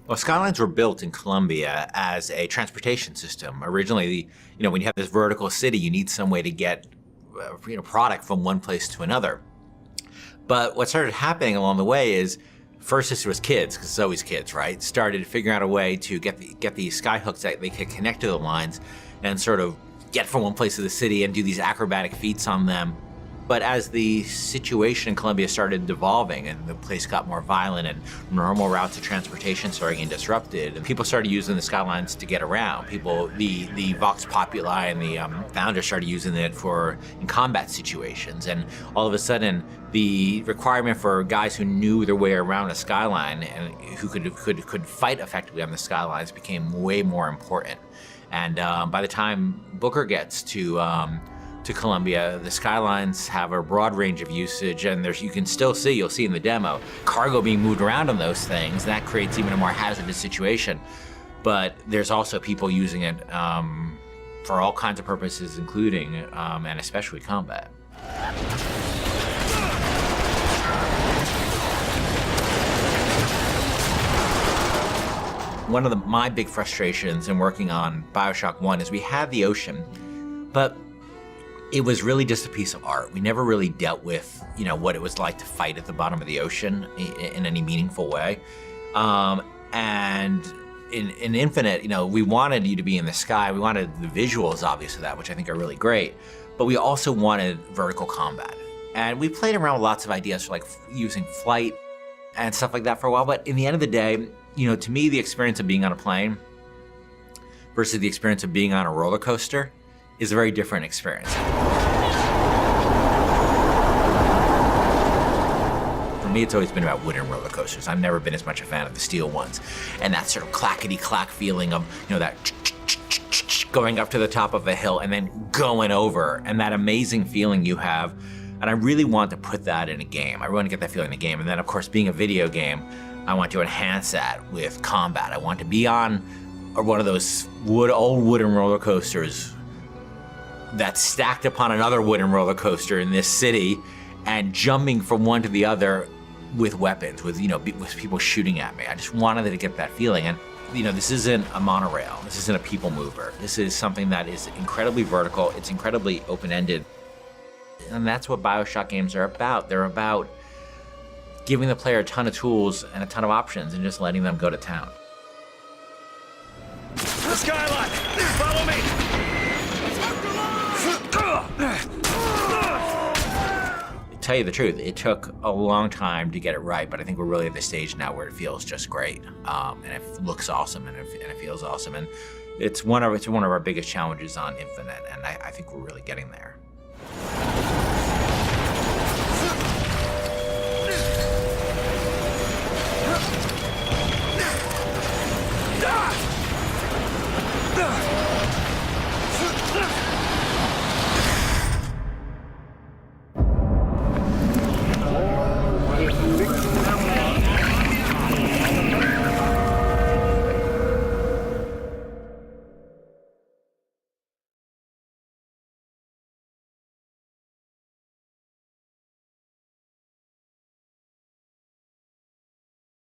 Well, skylines were built in Colombia as a transportation system. Originally, when you have this vertical city, you need some way to get product from one place to another. But what started happening along the way is, first this was kids, because it's always kids, right? Started figuring out a way to get these sky hooks that they could connect to the lines and sort of get from one place to the city and do these acrobatic feats on them. But as the situation in Colombia started devolving and the place got more violent and normal routes of transportation started getting disrupted, and people started using the skylines to get around. The Vox Populi and the founders started using it in combat situations. And all of a sudden, the requirement for guys who knew their way around a skyline and who could fight effectively on the skylines became way more important. And by the time Booker gets to Colombia, the skylines have a broad range of usage, and you'll see in the demo, cargo being moved around on those things. That creates even a more hazardous situation. But there's also people using it for all kinds of purposes, including and especially combat. One of my big frustrations in working on BioShock 1 is we had the ocean, but it was really just a piece of art. We never really dealt with, what it was like to fight at the bottom of the ocean in any meaningful way. And in Infinite, we wanted you to be in the sky. We wanted the visuals, obviously, of that, which I think are really great. But we also wanted vertical combat. And we played around with lots of ideas for like using flight and stuff like that for a while. But in the end of the day, to me, the experience of being on a plane versus the experience of being on a roller coaster is a very different experience. For me, it's always been about wooden roller coasters. I've never been as much a fan of the steel ones. And that sort of clackety-clack feeling of, that going up to the top of a hill and then going over, and that amazing feeling you have. And I really want to put that in a game. I really want to get that feeling in a game. And then, of course, being a video game, I want to enhance that with combat. I want to be on one of those old wooden roller coasters that's stacked upon another wooden roller coaster in this city and jumping from one to the other with weapons, with people shooting at me. I just wanted to get that feeling. And this isn't a monorail. This isn't a people mover. This is something that is incredibly vertical. It's incredibly open-ended. And that's what BioShock games are about. They're about giving the player a ton of tools and a ton of options and just letting them go to town. The skyline! Follow me! To tell you the truth, it took a long time to get it right, but I think we're really at the stage now where it feels just great. And it looks awesome and it feels awesome. And it's one of our biggest challenges on Infinite, and I think we're really getting there.